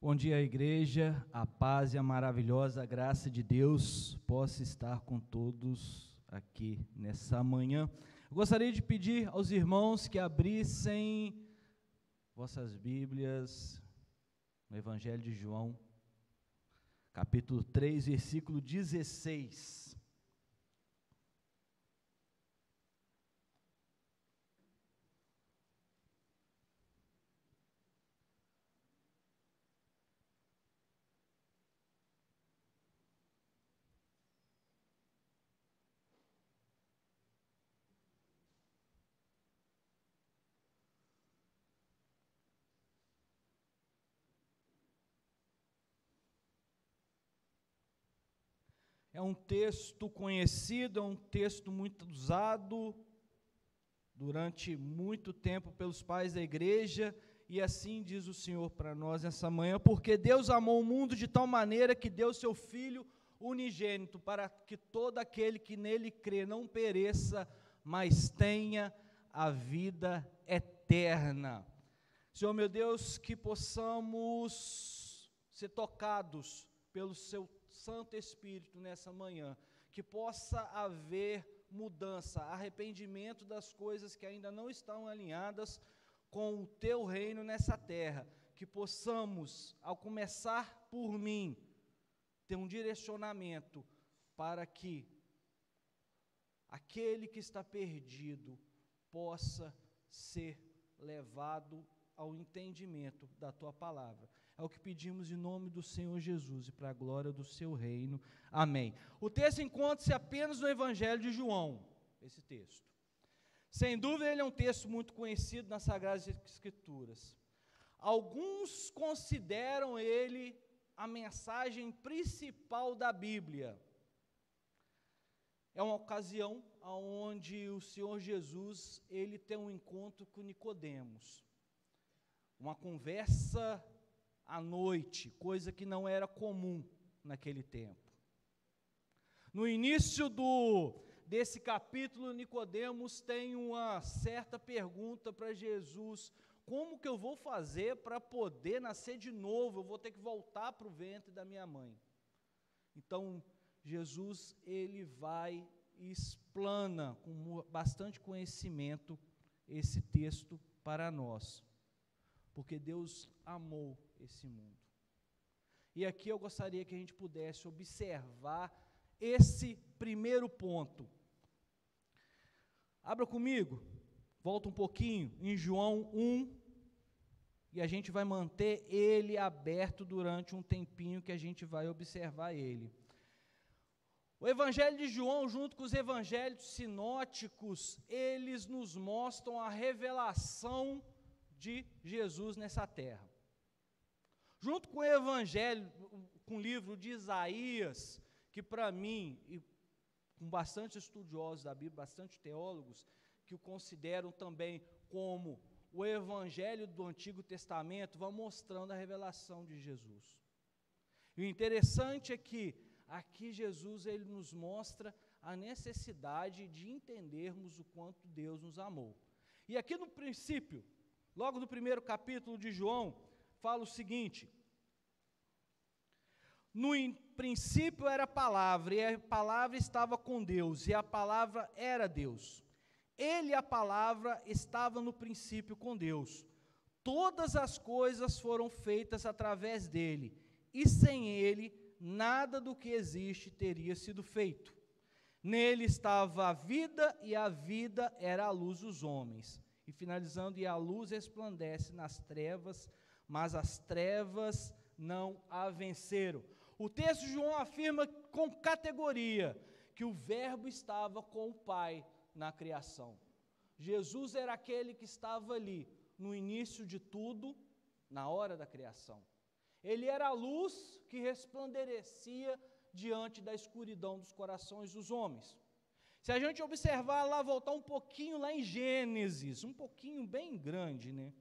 Bom dia, igreja, a paz e a maravilhosa graça de Deus possa estar com todos aqui nessa manhã. Eu gostaria de pedir aos irmãos que abrissem vossas Bíblias no Evangelho de João, capítulo 3, versículo 16. É um texto conhecido, é um texto muito usado durante muito tempo pelos pais da igreja, e assim diz o Senhor para nós nessa manhã: porque Deus amou o mundo de tal maneira que deu seu Filho unigênito, para que todo aquele que nele crê não pereça, mas tenha a vida eterna. Senhor meu Deus, que possamos ser tocados pelo seu Santo Espírito nessa manhã, que possa haver mudança, arrependimento das coisas que ainda não estão alinhadas com o teu reino nessa terra, que possamos, ao começar por mim, ter um direcionamento para que aquele que está perdido possa ser levado ao entendimento da tua palavra. É o que pedimos em nome do Senhor Jesus e para a glória do seu reino. Amém. O texto encontra-se apenas no Evangelho de João, esse texto. Sem dúvida, ele é um texto muito conhecido nas Sagradas Escrituras. Alguns consideram ele a mensagem principal da Bíblia. É uma ocasião onde o Senhor Jesus, ele tem um encontro com Nicodemos. Uma conversa à noite, coisa que não era comum naquele tempo. No início desse capítulo, Nicodemos tem uma certa pergunta para Jesus: como que eu vou fazer para poder nascer de novo? Eu vou ter que voltar para o ventre da minha mãe. Então, Jesus, ele vai e explana com bastante conhecimento esse texto para nós, porque Deus amou esse mundo. E aqui eu gostaria que a gente pudesse observar esse primeiro ponto. Abra comigo, volta um pouquinho, em João 1, e a gente vai manter ele aberto durante um tempinho que a gente vai observar ele. O Evangelho de João, junto com os evangelhos sinóticos, eles nos mostram a revelação de Jesus nessa terra. Junto com o Evangelho, com o livro de Isaías, que para mim, e com bastante estudiosos da Bíblia, bastante teólogos, que o consideram também como o Evangelho do Antigo Testamento, vai mostrando a revelação de Jesus. E o interessante é que aqui Jesus, ele nos mostra a necessidade de entendermos o quanto Deus nos amou. E aqui no princípio, logo no primeiro capítulo de João, fala o seguinte: no princípio era a palavra, e a palavra estava com Deus, e a palavra era Deus. Ele, a palavra, estava no princípio com Deus. Todas as coisas foram feitas através dele, e sem ele, nada do que existe teria sido feito. Nele estava a vida, e a vida era a luz dos homens. E finalizando, e a luz resplandece nas trevas, mas as trevas não a venceram. O texto de João afirma com categoria que o verbo estava com o Pai na criação. Jesus era aquele que estava ali no início de tudo, na hora da criação. Ele era a luz que resplandecia diante da escuridão dos corações dos homens. Se a gente observar lá, voltar um pouquinho lá em Gênesis, um pouquinho bem grande, né?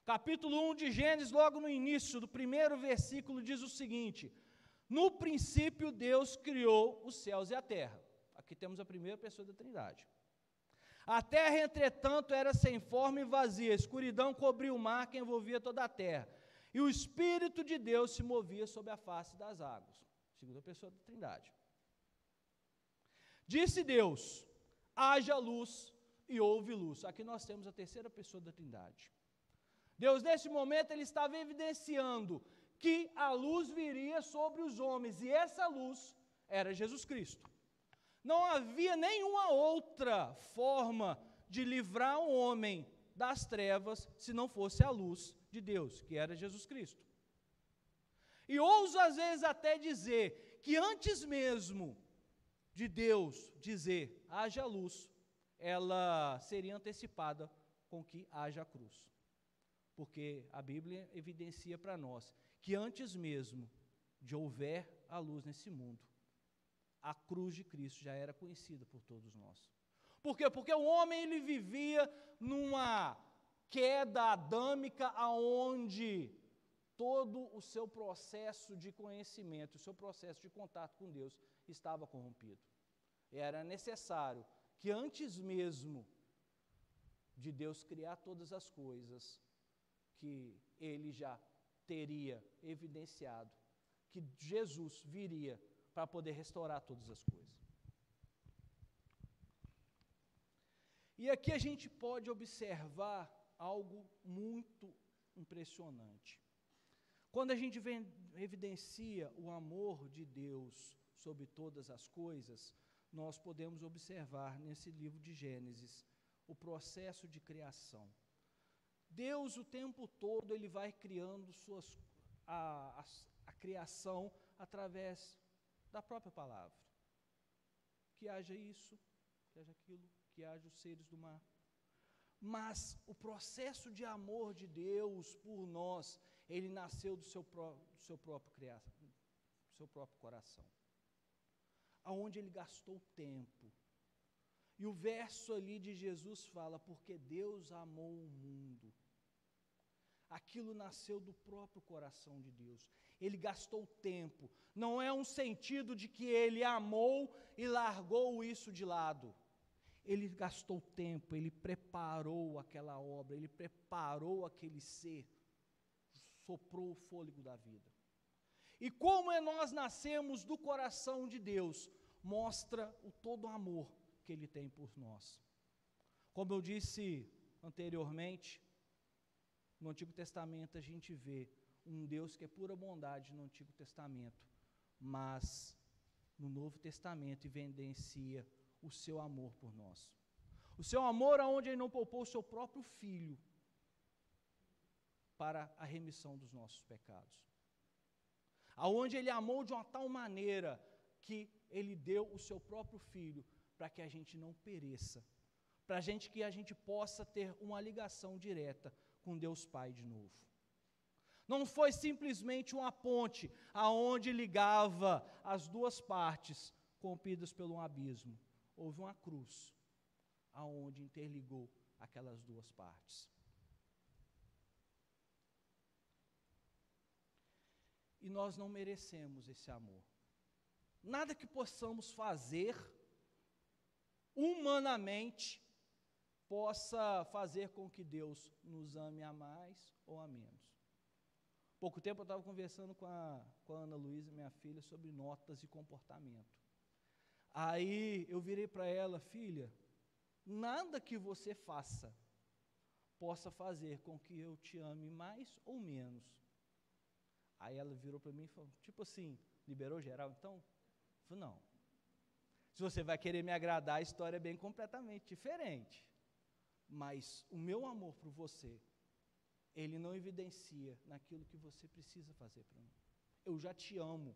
Capítulo 1 de Gênesis, logo no início, do primeiro versículo, diz o seguinte: no princípio Deus criou os céus e a terra. Aqui temos a primeira pessoa da Trindade. A terra, entretanto, era sem forma e vazia, a escuridão cobria o mar que envolvia toda a terra, e o Espírito de Deus se movia sobre a face das águas. Segunda pessoa da Trindade. Disse Deus: haja luz, e houve luz. Aqui nós temos a terceira pessoa da Trindade. Deus, nesse momento, Ele estava evidenciando que a luz viria sobre os homens, e essa luz era Jesus Cristo. Não havia nenhuma outra forma de livrar o homem das trevas se não fosse a luz de Deus, que era Jesus Cristo. E ouso às vezes até dizer que antes mesmo de Deus dizer haja luz, ela seria antecipada com que haja cruz. Porque a Bíblia evidencia para nós que antes mesmo de houver a luz nesse mundo, a cruz de Cristo já era conhecida por todos nós. Por quê? Porque o homem ele vivia numa queda adâmica aonde todo o seu processo de conhecimento, o seu processo de contato com Deus estava corrompido. E era necessário que antes mesmo de Deus criar todas as coisas, que Ele já teria evidenciado que Jesus viria para poder restaurar todas as coisas. E aqui a gente pode observar algo muito impressionante. Quando a gente evidencia o amor de Deus sobre todas as coisas, nós podemos observar nesse livro de Gênesis o processo de criação. Deus o tempo todo ele vai criando a criação através da própria palavra. Que haja isso, que haja aquilo, que haja os seres do mar. Mas o processo de amor de Deus por nós, ele nasceu do seu próprio coração, aonde ele gastou tempo. E o verso ali de Jesus fala, porque Deus amou o mundo. Aquilo nasceu do próprio coração de Deus. Ele gastou tempo. Não é um sentido de que ele amou e largou isso de lado. Ele gastou tempo, ele preparou aquela obra, ele preparou aquele ser, soprou o fôlego da vida. E como nós nascemos do coração de Deus, mostra o todo o amor que Ele tem por nós. Como eu disse anteriormente, no Antigo Testamento a gente vê um Deus que é pura bondade no Antigo Testamento, mas no Novo Testamento evidencia o seu amor por nós. O seu amor aonde Ele não poupou o seu próprio Filho para a remissão dos nossos pecados. Aonde Ele amou de uma tal maneira que Ele deu o seu próprio Filho para que a gente não pereça, para que a gente possa ter uma ligação direta com Deus Pai de novo. Não foi simplesmente uma ponte aonde ligava as duas partes rompidas pelo abismo. Houve uma cruz aonde interligou aquelas duas partes. E nós não merecemos esse amor. Nada que possamos fazer humanamente possa fazer com que Deus nos ame a mais ou a menos. Pouco tempo eu estava conversando com a Ana Luísa, minha filha, sobre notas de comportamento. Aí eu virei para ela, filha, nada que você faça possa fazer com que eu te ame mais ou menos. Aí ela virou para mim e falou, tipo assim, liberou geral então? Eu falei, não. Se você vai querer me agradar, a história é bem completamente diferente. Mas o meu amor por você, ele não evidencia naquilo que você precisa fazer para mim. Eu já te amo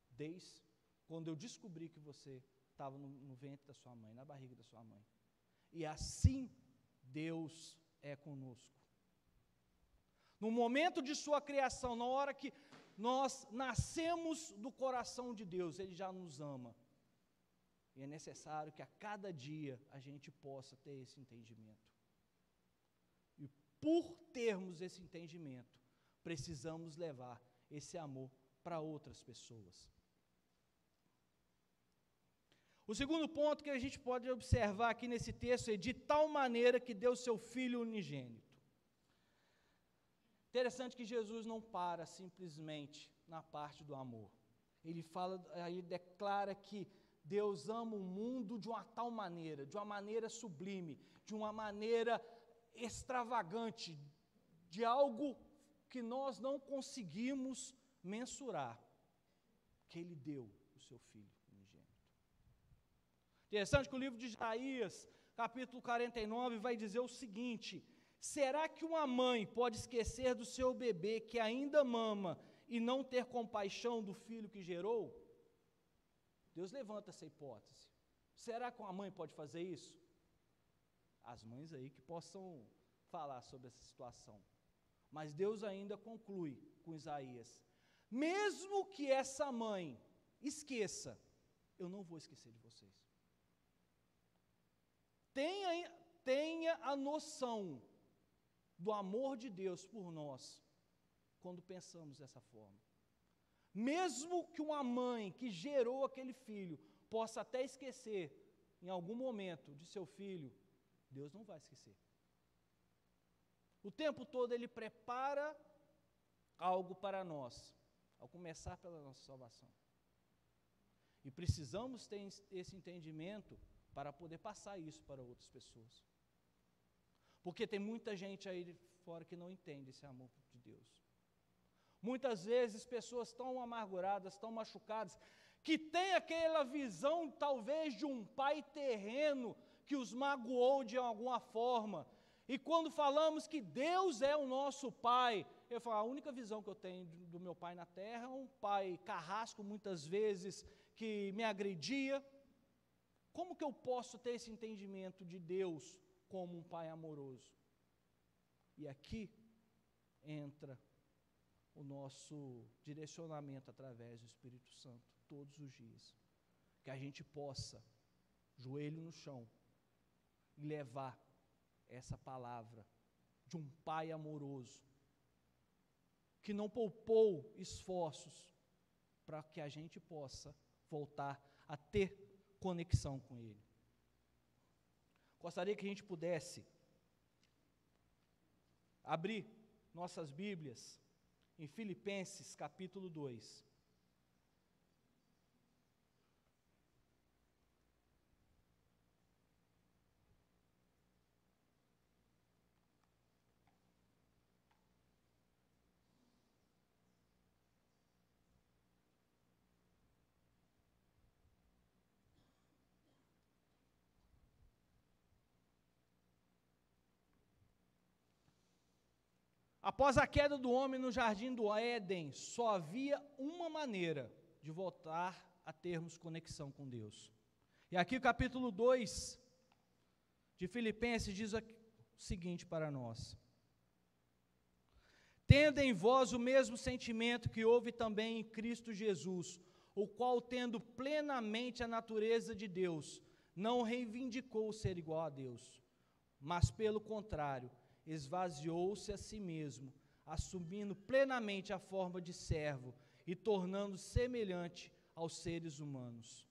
desde quando eu descobri que você estava no ventre da sua mãe, na barriga da sua mãe. E assim Deus é conosco. No momento de sua criação, na hora que nós nascemos do coração de Deus, Ele já nos ama. E é necessário que a cada dia a gente possa ter esse entendimento. E por termos esse entendimento, precisamos levar esse amor para outras pessoas. O segundo ponto que a gente pode observar aqui nesse texto é de tal maneira que deu seu Filho unigênito. Interessante que Jesus não para simplesmente na parte do amor. Ele declara que Deus ama o mundo de uma tal maneira, de uma maneira sublime, de uma maneira extravagante, de algo que nós não conseguimos mensurar, que Ele deu o seu Filho unigênito. Interessante que o livro de Isaías, capítulo 49, vai dizer o seguinte: será que uma mãe pode esquecer do seu bebê que ainda mama e não ter compaixão do filho que gerou? Deus levanta essa hipótese. Será que uma mãe pode fazer isso? As mães aí que possam falar sobre essa situação. Mas Deus ainda conclui com Isaías: mesmo que essa mãe esqueça, eu não vou esquecer de vocês. Tenha a noção do amor de Deus por nós, quando pensamos dessa forma. Mesmo que uma mãe que gerou aquele filho possa até esquecer em algum momento de seu filho, Deus não vai esquecer. O tempo todo Ele prepara algo para nós, ao começar pela nossa salvação. E precisamos ter esse entendimento para poder passar isso para outras pessoas. Porque tem muita gente aí de fora que não entende esse amor de Deus. Muitas vezes pessoas tão amarguradas, tão machucadas, que têm aquela visão talvez de um pai terreno que os magoou de alguma forma. E quando falamos que Deus é o nosso pai, eu falo, a única visão que eu tenho do meu pai na terra é um pai carrasco, muitas vezes, que me agredia. Como que eu posso ter esse entendimento de Deus como um pai amoroso? E aqui entra o nosso direcionamento através do Espírito Santo, todos os dias. Que a gente possa, joelho no chão, levar essa palavra de um pai amoroso, que não poupou esforços para que a gente possa voltar a ter conexão com Ele. Gostaria que a gente pudesse abrir nossas Bíblias em Filipenses capítulo 2. Após a queda do homem no jardim do Éden, só havia uma maneira de voltar a termos conexão com Deus. E aqui o capítulo 2 de Filipenses diz o seguinte para nós: tendo em vós o mesmo sentimento que houve também em Cristo Jesus, o qual, tendo plenamente a natureza de Deus, não reivindicou ser igual a Deus, mas pelo contrário, esvaziou-se a si mesmo, assumindo plenamente a forma de servo e tornando-se semelhante aos seres humanos.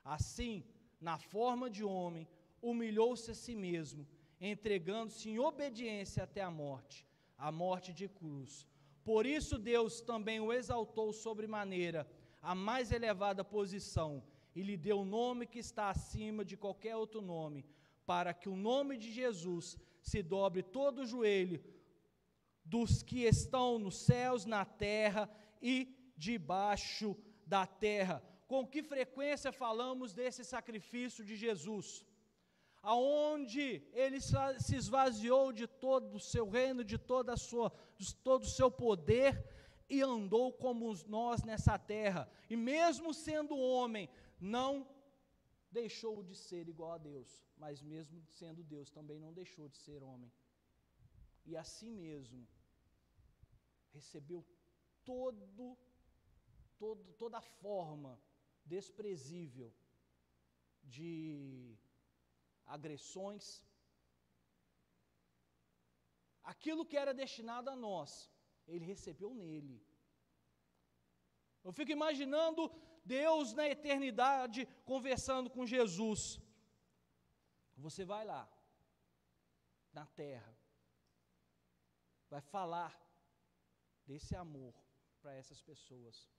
Assim, na forma de homem, humilhou-se a si mesmo, entregando-se em obediência até a morte de cruz. Por isso Deus também o exaltou sobremaneira, a mais elevada posição, e lhe deu o nome que está acima de qualquer outro nome, para que o nome de Jesus se dobre todo o joelho dos que estão nos céus, na terra e debaixo da terra. Com que frequência falamos desse sacrifício de Jesus, aonde Ele se esvaziou de todo o seu reino, de todo o seu poder, e andou como nós nessa terra, e mesmo sendo homem, não deixou de ser igual a Deus, mas mesmo sendo Deus, também não deixou de ser homem. E assim mesmo, recebeu toda a forma desprezível de agressões. Aquilo que era destinado a nós, Ele recebeu nele. Eu fico imaginando Deus na eternidade conversando com Jesus. Você vai lá, na terra, vai falar desse amor para essas pessoas.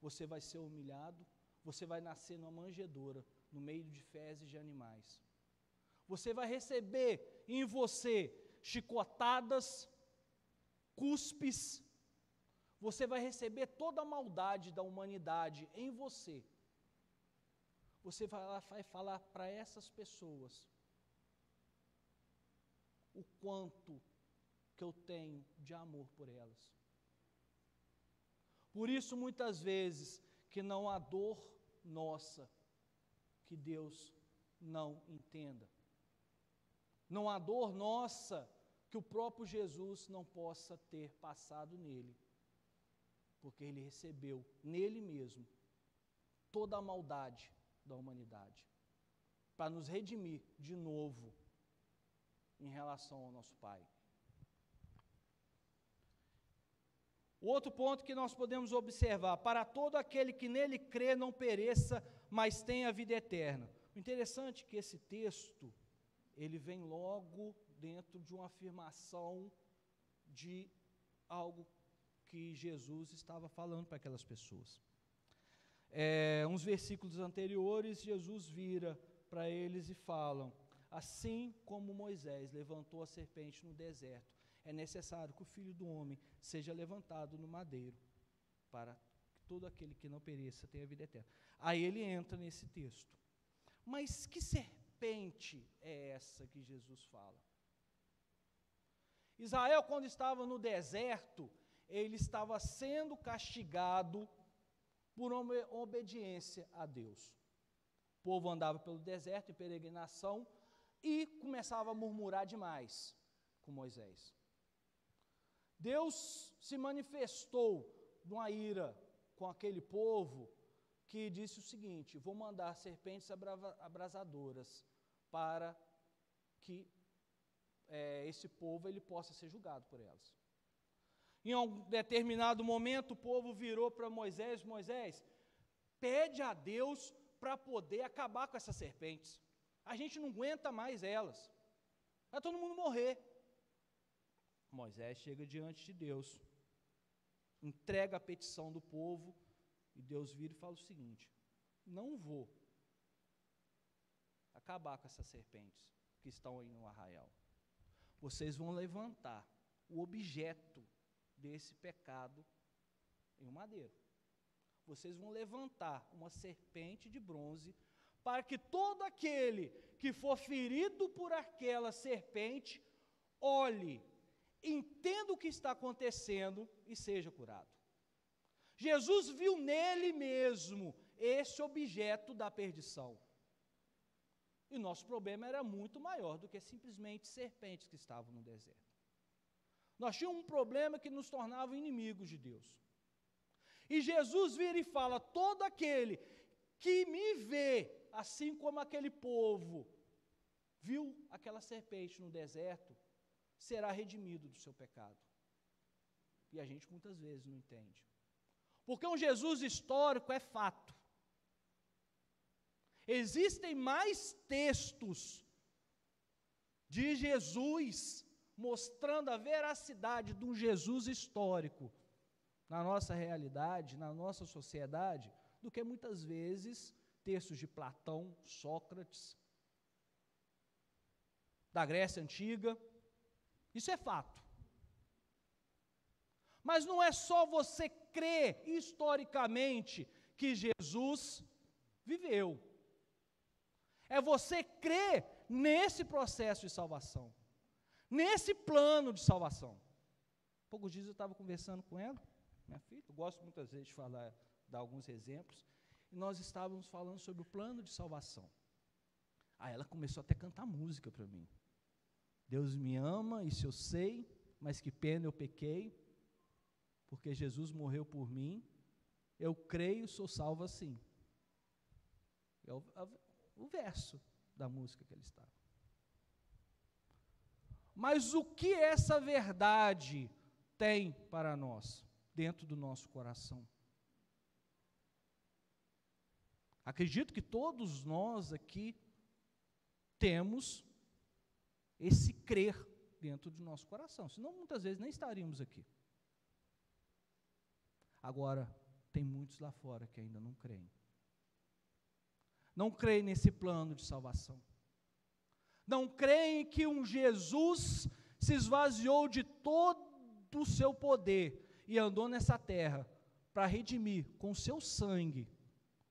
Você vai ser humilhado, você vai nascer numa manjedoura, no meio de fezes de animais. Você vai receber em você chicotadas, cuspes, você vai receber toda a maldade da humanidade em você. Você vai lá, vai falar para essas pessoas o quanto que eu tenho de amor por elas. Por isso, muitas vezes, que não há dor nossa que Deus não entenda. Não há dor nossa que o próprio Jesus não possa ter passado nele, porque ele recebeu nele mesmo toda a maldade da humanidade, para nos redimir de novo em relação ao nosso Pai. O outro ponto que nós podemos observar: para todo aquele que nele crê não pereça, mas tenha vida eterna. O interessante é que esse texto, ele vem logo dentro de uma afirmação de algo que Jesus estava falando para aquelas pessoas. Uns versículos anteriores, Jesus vira para eles e fala: assim como Moisés levantou a serpente no deserto, é necessário que o Filho do Homem seja levantado no madeiro, para que todo aquele que não pereça tenha vida eterna. Aí ele entra nesse texto. Mas que serpente é essa que Jesus fala? Israel, quando estava no deserto, ele estava sendo castigado por uma obediência a Deus. O povo andava pelo deserto em peregrinação e começava a murmurar demais com Moisés. Deus se manifestou numa ira com aquele povo, que disse o seguinte: vou mandar serpentes abrasadoras para que esse povo ele possa ser julgado por elas. Em um determinado momento, o povo virou para Moisés: Moisés, pede a Deus para poder acabar com essas serpentes. A gente não aguenta mais elas. Vai todo mundo morrer. Moisés chega diante de Deus, entrega a petição do povo, e Deus vira e fala o seguinte: não vou acabar com essas serpentes que estão aí no arraial. Vocês vão levantar o objeto desse pecado em um madeiro. Vocês vão levantar uma serpente de bronze, para que todo aquele que for ferido por aquela serpente olhe, entenda o que está acontecendo e seja curado. Jesus viu nele mesmo esse objeto da perdição. E nosso problema era muito maior do que simplesmente serpentes que estavam no deserto. Nós tínhamos um problema que nos tornava inimigos de Deus. E Jesus vira e fala: todo aquele que me vê, assim como aquele povo viu aquela serpente no deserto, será redimido do seu pecado. E a gente muitas vezes não entende. Porque um Jesus histórico é fato. Existem mais textos de Jesus mostrando a veracidade de um Jesus histórico na nossa realidade, na nossa sociedade, do que muitas vezes textos de Platão, Sócrates, da Grécia Antiga. Isso é fato. Mas não é só você crer historicamente que Jesus viveu. É você crer nesse processo de salvação, nesse plano de salvação. Poucos dias eu estava conversando com ela, minha filha, eu gosto muitas vezes de dar alguns exemplos, e nós estávamos falando sobre o plano de salvação. Aí ela começou até a cantar música para mim. Deus me ama, isso eu sei, mas que pena eu pequei, porque Jesus morreu por mim, eu creio, sou salvo assim. É o verso da música que ele estava. Mas o que essa verdade tem para nós, dentro do nosso coração? Acredito que todos nós aqui temos esse crer dentro do nosso coração, senão muitas vezes nem estaríamos aqui. Agora, tem muitos lá fora que ainda não creem. Não creem nesse plano de salvação. Não creem que um Jesus se esvaziou de todo o seu poder e andou nessa terra para redimir com o seu sangue,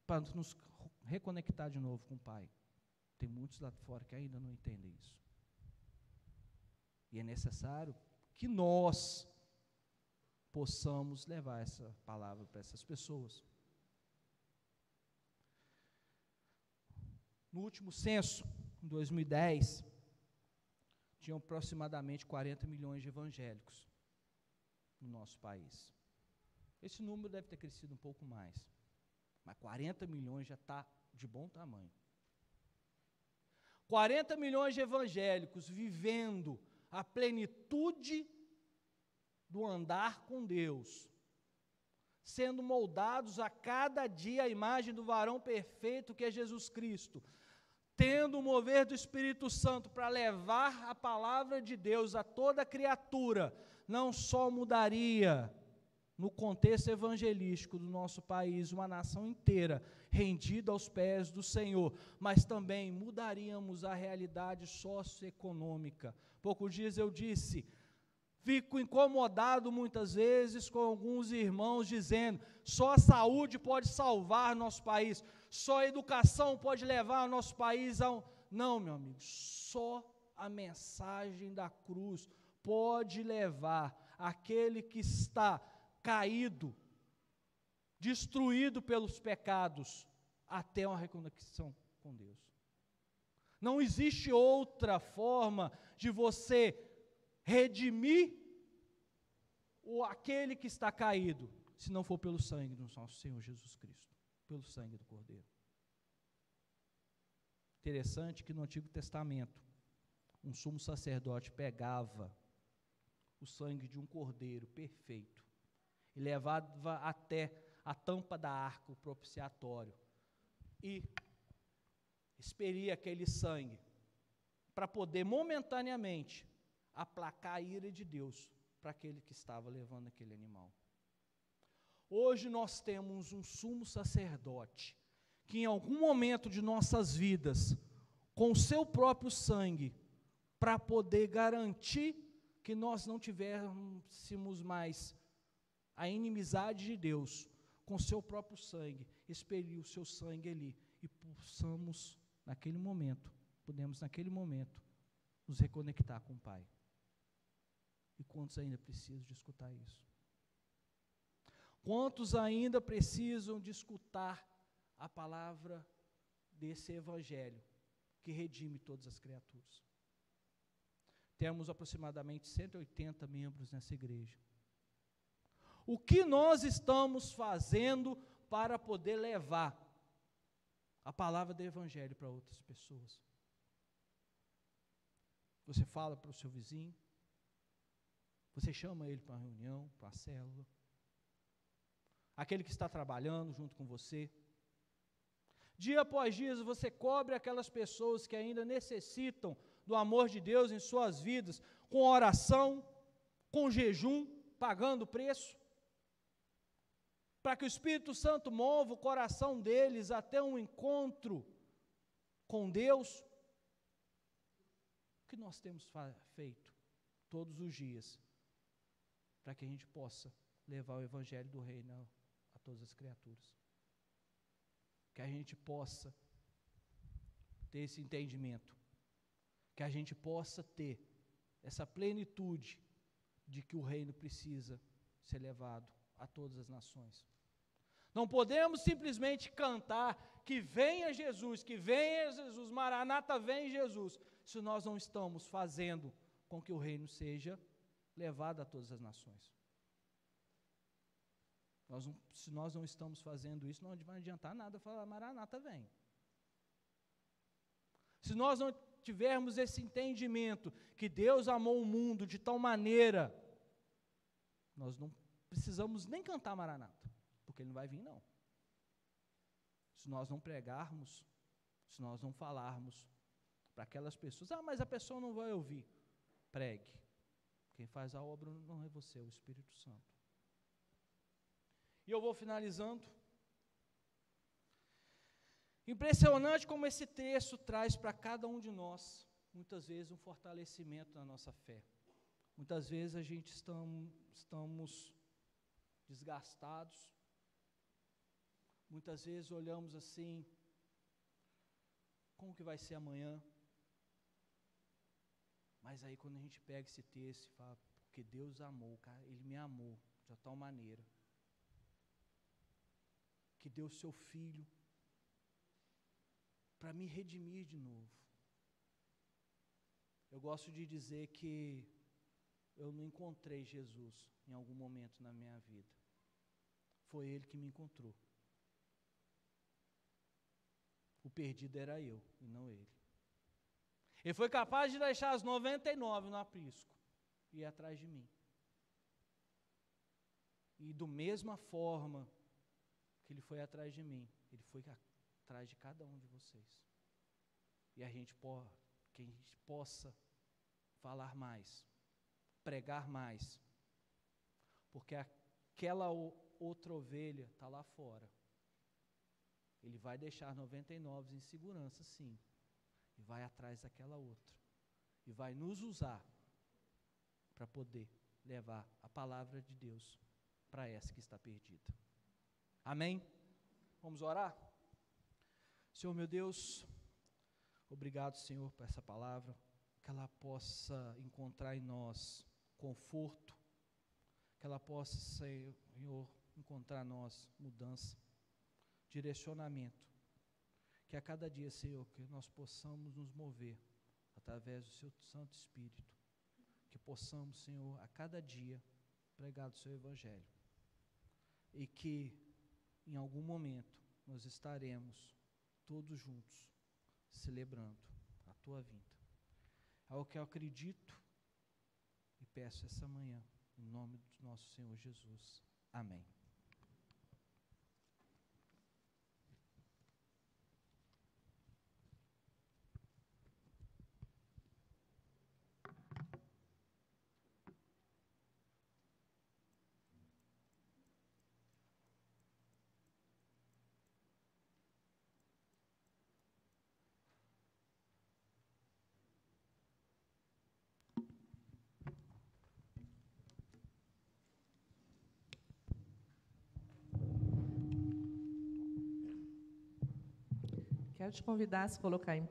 para nos reconectar de novo com o Pai. Tem muitos lá fora que ainda não entendem isso. E é necessário que nós possamos levar essa palavra para essas pessoas. No último censo, em 2010, tinham aproximadamente 40 milhões de evangélicos no nosso país. Esse número deve ter crescido um pouco mais, mas 40 milhões já está de bom tamanho. 40 milhões de evangélicos vivendo a plenitude do andar com Deus, sendo moldados a cada dia à imagem do varão perfeito que é Jesus Cristo, tendo o mover do Espírito Santo para levar a palavra de Deus a toda criatura, não só mudaria no contexto evangelístico do nosso país, uma nação inteira rendida aos pés do Senhor, mas também mudaríamos a realidade socioeconômica. Poucos dias eu disse, fico incomodado muitas vezes com alguns irmãos dizendo, só a saúde pode salvar nosso país, só a educação pode levar o nosso país a um... Não, meu amigo, só a mensagem da cruz pode levar aquele que está caído, destruído pelos pecados, até uma reconexão com Deus. Não existe outra forma de você redimir aquele que está caído, se não for pelo sangue do nosso Senhor Jesus Cristo, pelo sangue do Cordeiro. Interessante que no Antigo Testamento, um sumo sacerdote pegava o sangue de um cordeiro perfeito e levava até a tampa da arca, o propiciatório, e expelia aquele sangue para poder momentaneamente aplacar a ira de Deus para aquele que estava levando aquele animal. Hoje nós temos um sumo sacerdote que em algum momento de nossas vidas, com o seu próprio sangue, para poder garantir que nós não tivéssemos mais a inimizade de Deus, com o seu próprio sangue, expeliu o seu sangue ali, e podemos naquele momento, nos reconectar com o Pai. E quantos ainda precisam de escutar isso? Quantos ainda precisam de escutar a palavra desse evangelho que redime todas as criaturas? Temos aproximadamente 180 membros nessa igreja. O que nós estamos fazendo para poder levar a palavra do evangelho para outras pessoas? Você fala para o seu vizinho, você chama ele para uma reunião, para uma célula, aquele que está trabalhando junto com você. Dia após dia você cobre aquelas pessoas que ainda necessitam do amor de Deus em suas vidas, com oração, com jejum, pagando preço, para que o Espírito Santo mova o coração deles até um encontro com Deus. O que nós temos feito todos os dias para que a gente possa levar o evangelho do reino a todas as criaturas? Que a gente possa ter esse entendimento, que a gente possa ter essa plenitude de que o reino precisa ser levado a todas as nações. Não podemos simplesmente cantar que venha Jesus, Maranata vem Jesus, se nós não estamos fazendo com que o reino seja levado a todas as nações. Se nós não estamos fazendo isso, não vai adiantar nada falar Maranata vem. Se nós não tivermos esse entendimento que Deus amou o mundo de tal maneira, nós não precisamos nem cantar Maranata, porque Ele não vai vir não. se nós não pregarmos, se nós não falarmos para aquelas pessoas, mas a pessoa não vai ouvir. Pregue. Quem faz a obra não é você, é o Espírito Santo. E eu vou finalizando. Impressionante como esse texto traz para cada um de nós, muitas vezes, um fortalecimento na nossa fé. Muitas vezes a gente estamos desgastados. Muitas vezes olhamos assim, como que vai ser amanhã? Mas aí quando a gente pega esse texto e fala, porque Deus amou, cara, Ele me amou de tal maneira, que deu o seu Filho para me redimir de novo. Eu gosto de dizer que eu não encontrei Jesus em algum momento na minha vida. Foi Ele que me encontrou. O perdido era eu e não Ele. Ele foi capaz de deixar as 99 no aprisco e ir atrás de mim. E da mesma forma que Ele foi atrás de mim, Ele foi atrás de cada um de vocês. E que a gente possa falar mais, pregar mais, porque aquela outra ovelha está lá fora. Ele vai deixar 99 em segurança, sim, e vai atrás daquela outra, e vai nos usar para poder levar a palavra de Deus para essa que está perdida. Amém? Vamos orar? Senhor meu Deus, obrigado, Senhor, por essa palavra, que ela possa encontrar em nós conforto, que ela possa, Senhor, encontrar em nós mudança, direcionamento, que a cada dia, Senhor, que nós possamos nos mover através do Seu Santo Espírito, que possamos, Senhor, a cada dia pregar o Seu Evangelho, e que em algum momento nós estaremos todos juntos celebrando a Tua vinda. É o que eu acredito e peço essa manhã, em nome do nosso Senhor Jesus. Amém. Quero te convidar a se colocar em